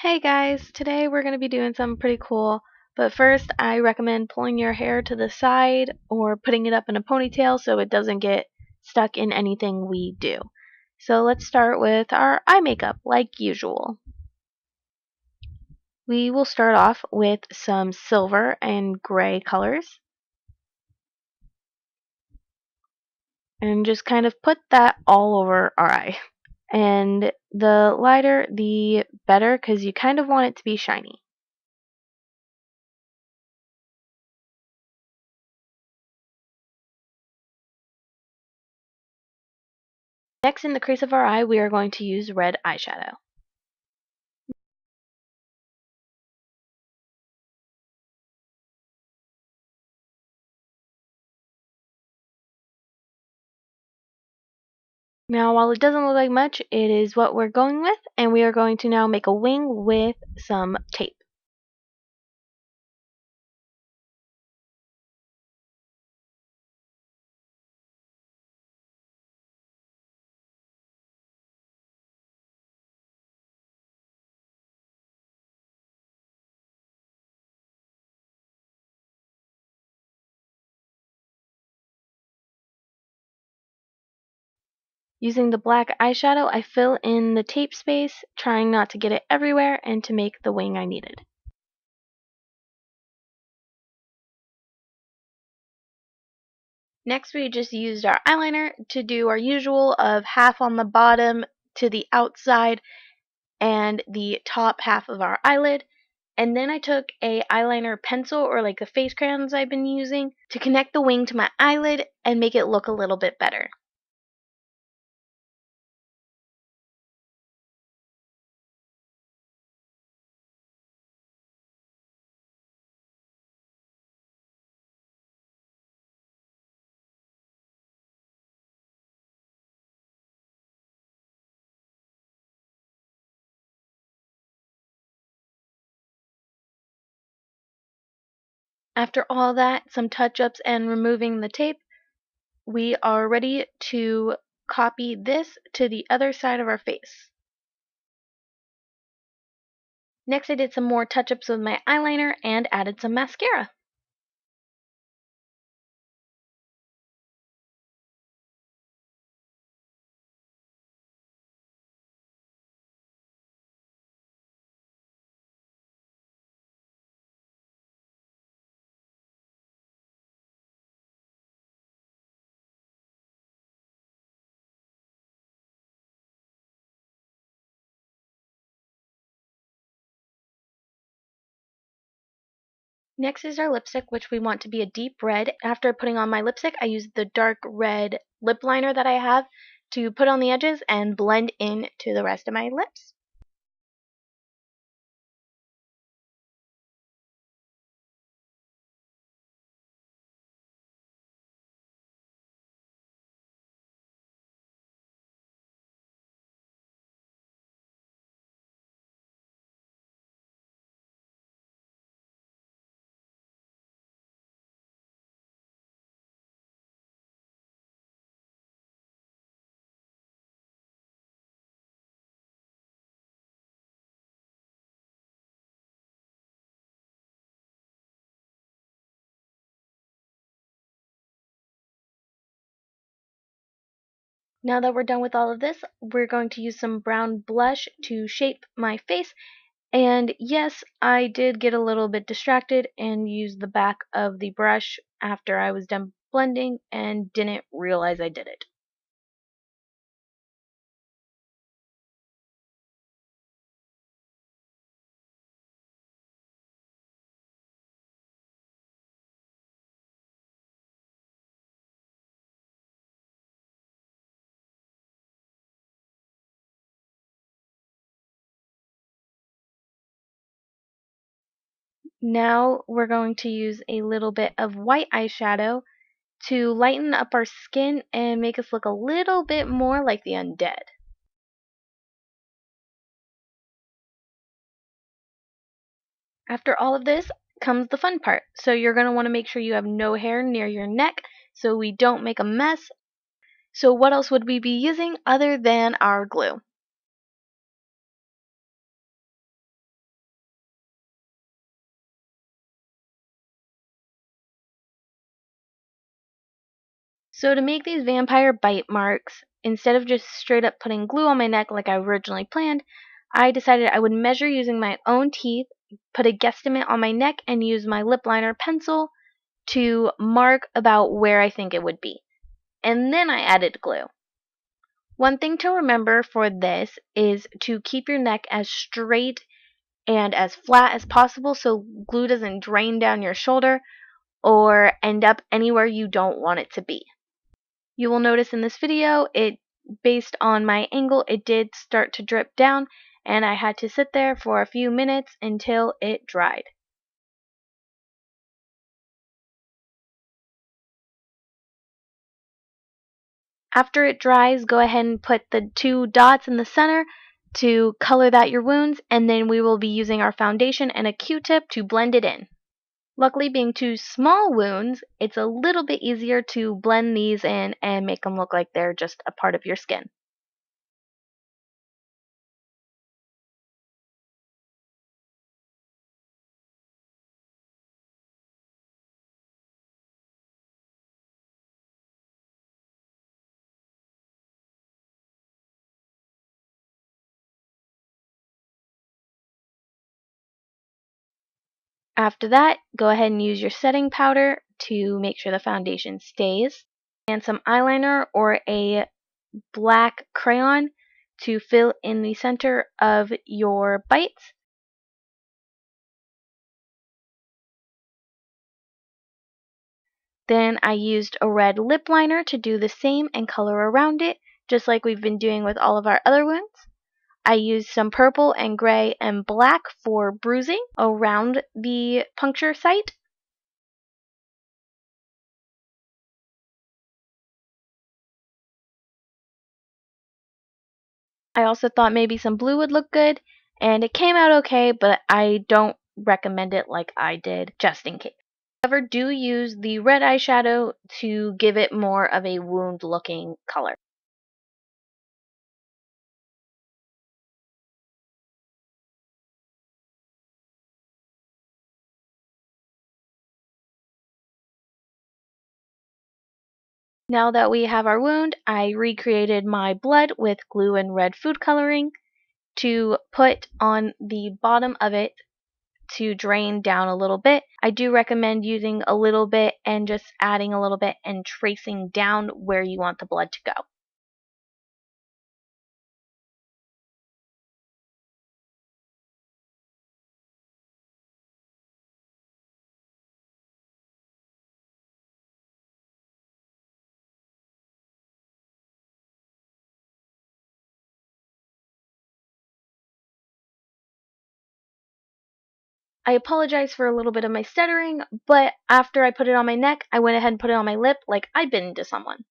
Hey guys, today we're going to be doing something pretty cool, but first I recommend pulling your hair to the side or putting it up in a ponytail so it doesn't get stuck in anything we do. So let's start with our eye makeup like usual. We will start off with some silver and gray colors and just kind of put that all over our eye. And the lighter the better because you kind of want it to be shiny. Next, in the crease of our eye, we are going to use red eyeshadow. Now, while it doesn't look like much, it is what we're going with, and we are going to now make a wing with some tape. Using the black eyeshadow, I fill in the tape space, trying not to get it everywhere and to make the wing I needed. Next, we just used our eyeliner to do our usual of half on the bottom to the outside and the top half of our eyelid. And then I took a eyeliner pencil or like the face crayons I've been using to connect the wing to my eyelid and make it look a little bit better. After all that, some touch-ups and removing the tape, we are ready to copy this to the other side of our face. Next, I did some more touch-ups with my eyeliner and added some mascara. Next is our lipstick, which we want to be a deep red. After putting on my lipstick, I used the dark red lip liner that I have to put on the edges and blend in to the rest of my lips. Now that we're done with all of this, we're going to use some brown blush to shape my face. And yes, I did get a little bit distracted and used the back of the brush after I was done blending and didn't realize I did it. Now we're going to use a little bit of white eyeshadow to lighten up our skin and make us look a little bit more like the undead. After all of this comes the fun part. So you're going to want to make sure you have no hair near your neck so we don't make a mess. So what else would we be using other than our glue? So to make these vampire bite marks, instead of just straight up putting glue on my neck like I originally planned, I decided I would measure using my own teeth, put a guesstimate on my neck, and use my lip liner pencil to mark about where I think it would be. And then I added glue. One thing to remember for this is to keep your neck as straight and as flat as possible so glue doesn't drain down your shoulder or end up anywhere you don't want it to be. You will notice in this video, based on my angle, it did start to drip down, and I had to sit there for a few minutes until it dried. After it dries, go ahead and put the 2 dots in the center to color that your wounds, and then we will be using our foundation and a Q-tip to blend it in. Luckily, being 2 small wounds, it's a little bit easier to blend these in and make them look like they're just a part of your skin. After that, go ahead and use your setting powder to make sure the foundation stays, and some eyeliner or a black crayon to fill in the center of your bites. Then I used a red lip liner to do the same and color around it, just like we've been doing with all of our other wounds. I used some purple and gray and black for bruising around the puncture site. I also thought maybe some blue would look good, and it came out okay, but I don't recommend it like I did, just in case. However, do use the red eyeshadow to give it more of a wound looking color. Now that we have our wound, I recreated my blood with glue and red food coloring to put on the bottom of it to drain down a little bit. I do recommend using a little bit and just adding a little bit and tracing down where you want the blood to go. I apologize for a little bit of my stuttering, but after I put it on my neck, I went ahead and put it on my lip like I'd been to someone.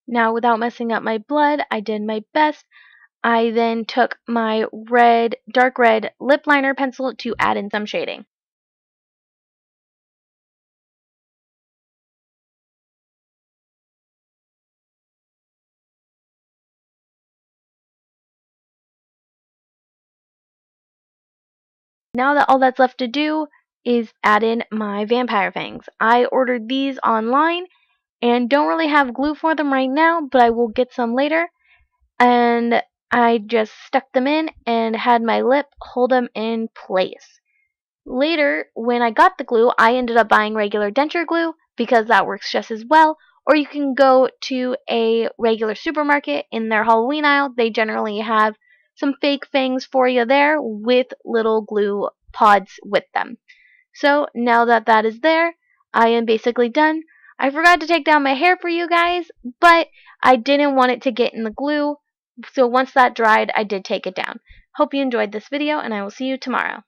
Now, without messing up my blood, I did my best. I then took my dark red lip liner pencil to add in some shading. Now that all that's left to do is add in my vampire fangs. I ordered these online and don't really have glue for them right now, but I will get some later. And I just stuck them in and had my lip hold them in place. Later, when I got the glue, I ended up buying regular denture glue because that works just as well. Or you can go to a regular supermarket in their Halloween aisle. They generally have some fake fangs for you there with little glue pods with them. So now that that is there, I am basically done. I forgot to take down my hair for you guys, but I didn't want it to get in the glue. So once that dried, I did take it down. Hope you enjoyed this video, and I will see you tomorrow.